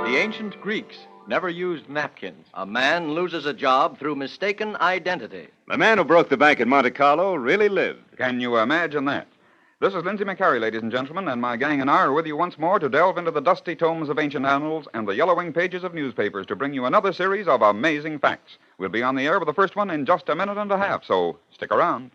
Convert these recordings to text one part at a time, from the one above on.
The ancient Greeks never used napkins. A man loses a job through mistaken identity. The man who broke the bank at Monte Carlo really lived. Can you imagine that? This is Lindsay McCarry, ladies and gentlemen, and my gang and I are with you once more to delve into the dusty tomes of ancient annals and the yellowing pages of newspapers to bring you another series of amazing facts. We'll be on the air with the first one in just a minute and a half, so stick around.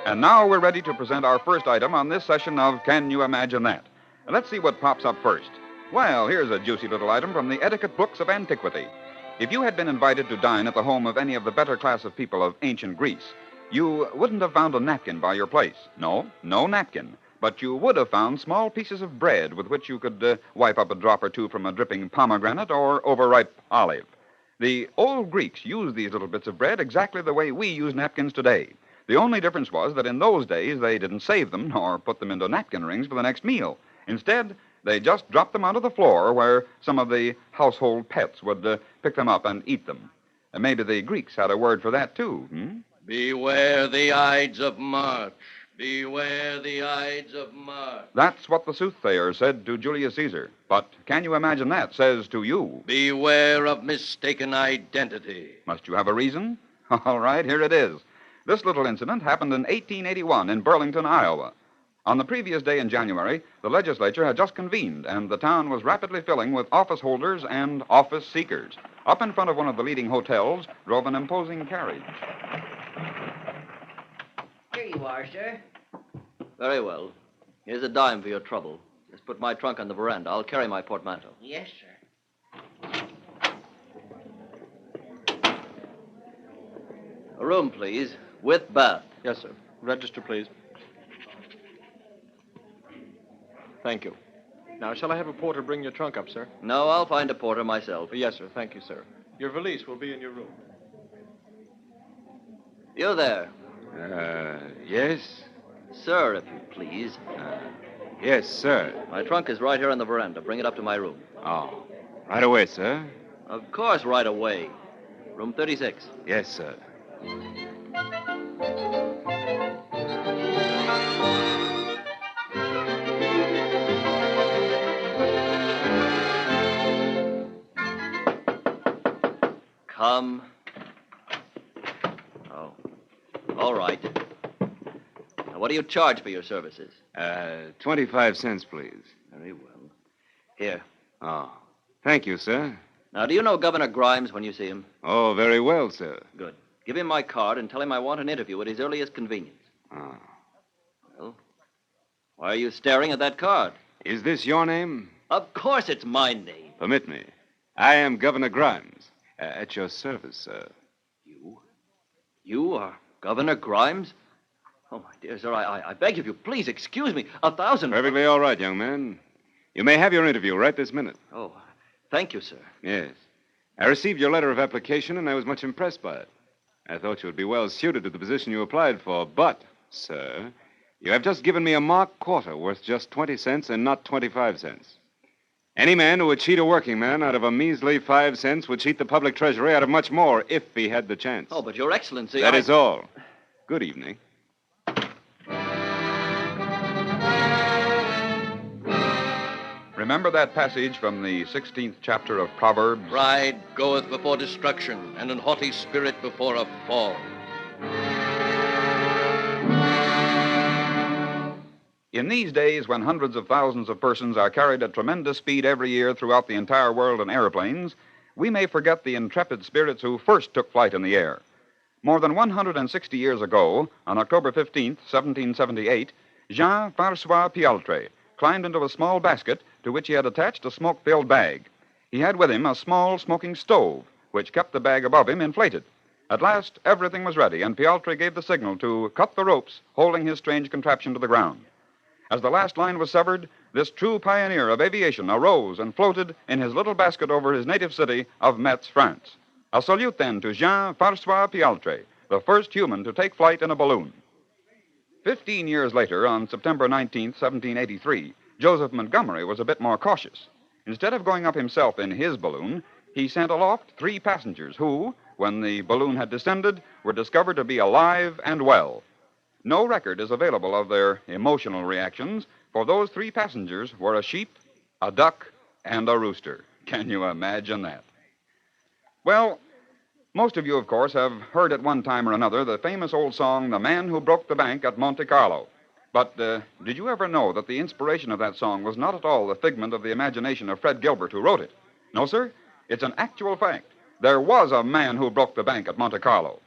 And now we're ready to present our first item on this session of Can You Imagine That? Let's see what pops up first. Well, here's a juicy little item from the etiquette books of antiquity. If you had been invited to dine at the home of any of the better class of people of ancient Greece, you wouldn't have found a napkin by your place. No napkin. But you would have found small pieces of bread with which you could wipe up a drop or two from a dripping pomegranate or overripe olive. The old Greeks used these little bits of bread exactly the way we use napkins today. The only difference was that in those days they didn't save them nor put them into napkin rings for the next meal. Instead, they just dropped them onto the floor where some of the household pets would pick them up and eat them. And maybe the Greeks had a word for that, too. Beware the Ides of March. Beware the Ides of March. That's what the soothsayer said to Julius Caesar. But can you imagine that says to you? Beware of mistaken identity. Must you have a reason? All right, here it is. This little incident happened in 1881 in Burlington, Iowa. On the previous day in January, the legislature had just convened, and the town was rapidly filling with office holders and office seekers. Up in front of one of the leading hotels drove an imposing carriage. Here you are, sir. Very well. Here's a dime for your trouble. Just put my trunk on the veranda. I'll carry my portmanteau. Yes, sir. A room, please, with bath. Yes, sir. Register, please. Thank you. Now, shall I have a porter bring your trunk up, sir? No, I'll find a porter myself. Yes, sir. Thank you, sir. Your valise will be in your room. You there. Yes? Sir, if you please. Yes, sir. My trunk is right here on the veranda. Bring it up to my room. Oh, right away, sir. Of course, right away. Room 36. Yes, sir. Come. Oh, all right. Now, what do you charge for your services? 25 cents, please. Very well. Here. Oh, thank you, sir. Now, do you know Governor Grimes when you see him? Oh, very well, sir. Good. Give him my card and tell him I want an interview at his earliest convenience. Oh. Well, why are you staring at that card? Is this your name? Of course it's my name. Permit me. I am Governor Grimes. At your service, sir. You? You are Governor Grimes? Oh, my dear sir, I beg of you, please excuse me. 1,000... Perfectly all right, young man. You may have your interview right this minute. Oh, thank you, sir. Yes. I received your letter of application, and I was much impressed by it. I thought you would be well suited to the position you applied for, but, sir, you have just given me a marked quarter worth just 20 cents and not 25 cents. Any man who would cheat a working man out of a measly 5 cents would cheat the public treasury out of much more if he had the chance. Oh, but Your Excellency, That is all. Good evening. Remember that passage from the 16th chapter of Proverbs? Pride goeth before destruction, and an haughty spirit before a fall. In these days, when hundreds of thousands of persons are carried at tremendous speed every year throughout the entire world in airplanes, we may forget the intrepid spirits who first took flight in the air. More than 160 years ago, on October 15th, 1778, Jean-François Pialtre climbed into a small basket to which he had attached a smoke-filled bag. He had with him a small smoking stove, which kept the bag above him inflated. At last, everything was ready, and Pialtre gave the signal to cut the ropes holding his strange contraption to the ground. As the last line was severed, this true pioneer of aviation arose and floated in his little basket over his native city of Metz, France. A salute, then, to Jean-François Pialtre, the first human to take flight in a balloon. 15 years later, on September 19, 1783, Joseph Montgomery was a bit more cautious. Instead of going up himself in his balloon, he sent aloft 3 passengers who, when the balloon had descended, were discovered to be alive and well. No record is available of their emotional reactions, for those 3 passengers were a sheep, a duck, and a rooster. Can you imagine that? Well, most of you, of course, have heard at one time or another the famous old song, The Man Who Broke the Bank at Monte Carlo. But did you ever know that the inspiration of that song was not at all the figment of the imagination of Fred Gilbert, who wrote it? No, sir. It's an actual fact. There was a man who broke the bank at Monte Carlo.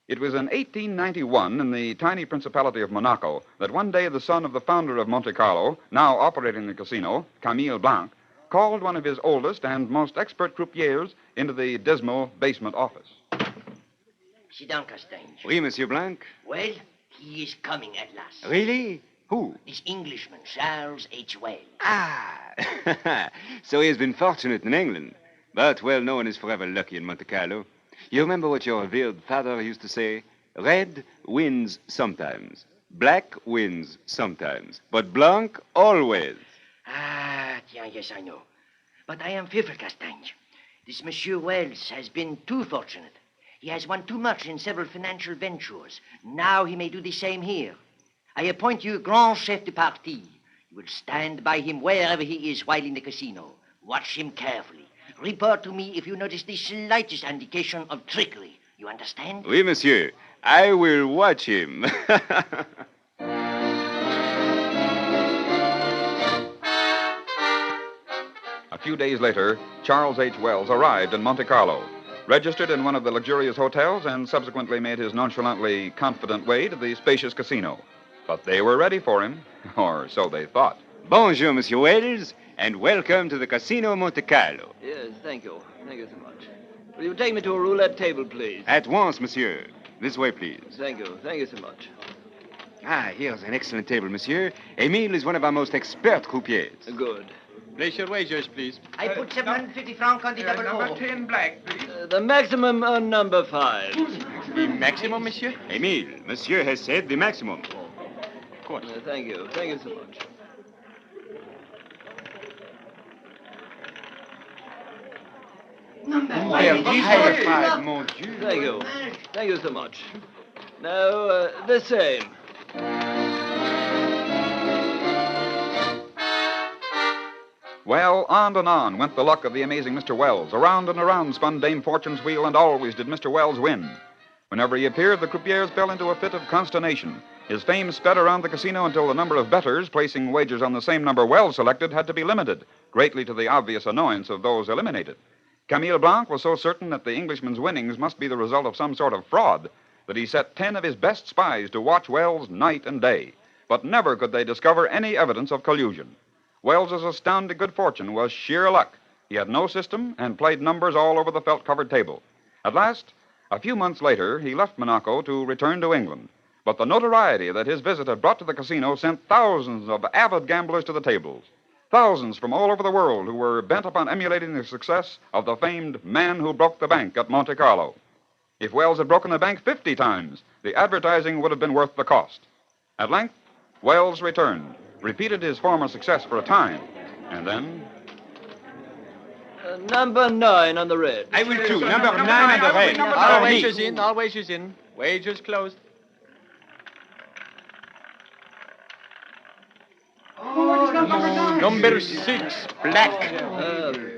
It was in 1891, in the tiny principality of Monaco, that one day the son of the founder of Monte Carlo, now operating the casino, Camille Blanc, called one of his oldest and most expert croupiers into the dismal basement office. Sit down, Castange. Oui, Monsieur Blanc. Well, he is coming at last. Really? Who? This Englishman, Charles H. Wells. Ah! So he has been fortunate in England. But, well, no one is forever lucky in Monte Carlo. You remember what your revered father used to say? Red wins sometimes. Black wins sometimes. But Blanc always. Ah, yes, I know. But I am fearful, Castange. This Monsieur Wells has been too fortunate. He has won too much in several financial ventures. Now he may do the same here. I appoint you grand chef de partie. You will stand by him wherever he is while in the casino. Watch him carefully. Report to me if you notice the slightest indication of trickery. You understand? Oui, monsieur. I will watch him. A few days later, Charles H. Wells arrived in Monte Carlo, registered in one of the luxurious hotels, and subsequently made his nonchalantly confident way to the spacious casino. But they were ready for him, or so they thought. Bonjour, Monsieur Wells, and welcome to the Casino Monte Carlo. Yes, thank you. Thank you so much. Will you take me to a roulette table, please? At once, monsieur. This way, please. Thank you. Thank you so much. Ah, here's an excellent table, monsieur. Emile is one of our most expert croupiers. Good. Place your wagers, please. I put 750 francs on the double O. 10 black, please. The maximum on number 5. The maximum, monsieur? Emile, monsieur has said the maximum. Of course. Thank you. Thank you so much. Higher 5, mon Dieu. Thank you. Thank you so much. Now, the same. Well, on and on went the luck of the amazing Mr. Wells. Around and around spun Dame Fortune's wheel, and always did Mr. Wells win. Whenever he appeared, the croupiers fell into a fit of consternation. His fame sped around the casino until the number of bettors placing wagers on the same number Wells selected had to be limited, greatly to the obvious annoyance of those eliminated. Camille Blanc was so certain that the Englishman's winnings must be the result of some sort of fraud that he set 10 of his best spies to watch Wells night and day. But never could they discover any evidence of collusion. Wells's astounding good fortune was sheer luck. He had no system and played numbers all over the felt-covered table. At last, a few months later, he left Monaco to return to England. But the notoriety that his visit had brought to the casino sent thousands of avid gamblers to the tables. Thousands from all over the world who were bent upon emulating the success of the famed man who broke the bank at Monte Carlo. If Wells had broken the bank 50 times, the advertising would have been worth the cost. At length, Wells returned, repeated his former success for a time, and then Number 9 on the red. I will too. Number 9 on the red. All For me. wagers in, all wagers in. Wagers closed. Number 6, black.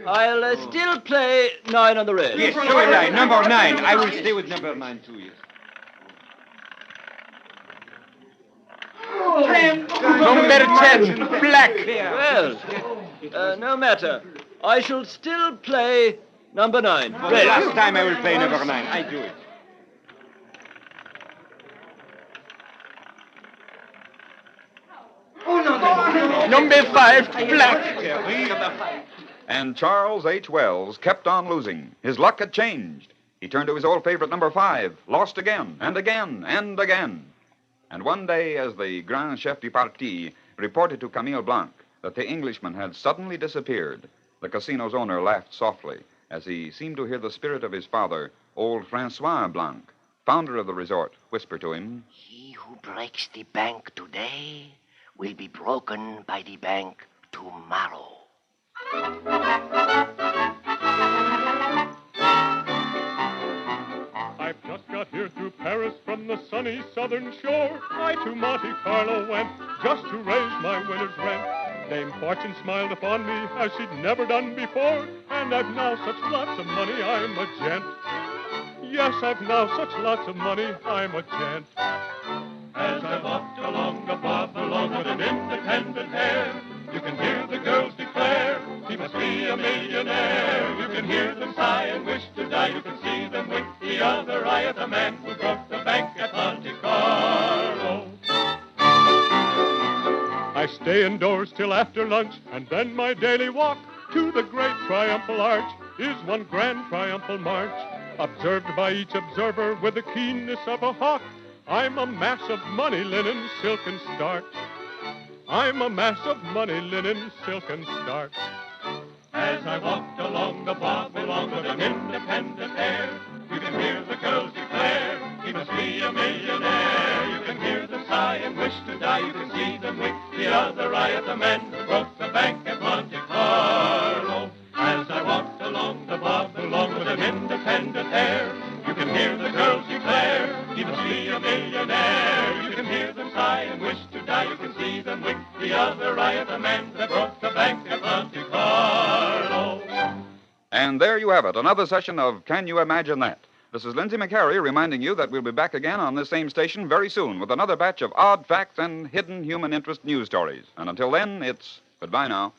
I'll still play 9 on the red. Yes, so will I. Number 9. I will stay with number 9 too, yes. Number 10, black. Well, no matter. I shall still play number 9. For the Red. last time I will play number 9. I do it. Number 5, black. And Charles H. Wells kept on losing. His luck had changed. He turned to his old favorite number 5, lost again, and again, and again. And one day, as the Grand Chef du Parti reported to Camille Blanc that the Englishman had suddenly disappeared, the casino's owner laughed softly as he seemed to hear the spirit of his father, old Francois Blanc, founder of the resort, whisper to him, He who breaks the bank today will be broken by the bank tomorrow. I've just got here through Paris from the sunny southern shore. I to Monte Carlo went just to raise my winter's rent. Dame Fortune smiled upon me as she'd never done before, and I've now such lots of money I'm a gent. Yes, I've now such lots of money I'm a gent. As I walked along the bob along with an independent air, you can hear the girls declare he must be a millionaire. You can hear them sigh and wish to die. You can see them wink the other eye at the man who broke the bank at Monte Carlo. I stay indoors till after lunch, and then my daily walk to the great triumphal arch is one grand triumphal march, observed by each observer with the keenness of a hawk. I'm a mass of money, linen, silk, and starch. I'm a mass of money, linen, silk, and starch. As I walked along the bob along with an independent air, you can hear the girls declare he must be a millionaire. You can hear them sigh and wish to die. You can see them wink the other eye at the man who broke the bank at Monte Carlo. As I walked along the bob along with an independent air, you can hear the girls declare he must be a millionaire. You can hear them sigh and wish to die. You can see them wink the other eye at the man that broke the bank at Monte Carlo. And there you have it, another session of Can You Imagine That? This is Lindsay McCary reminding you that we'll be back again on this same station very soon with another batch of odd facts and hidden human interest news stories. And until then, it's goodbye now.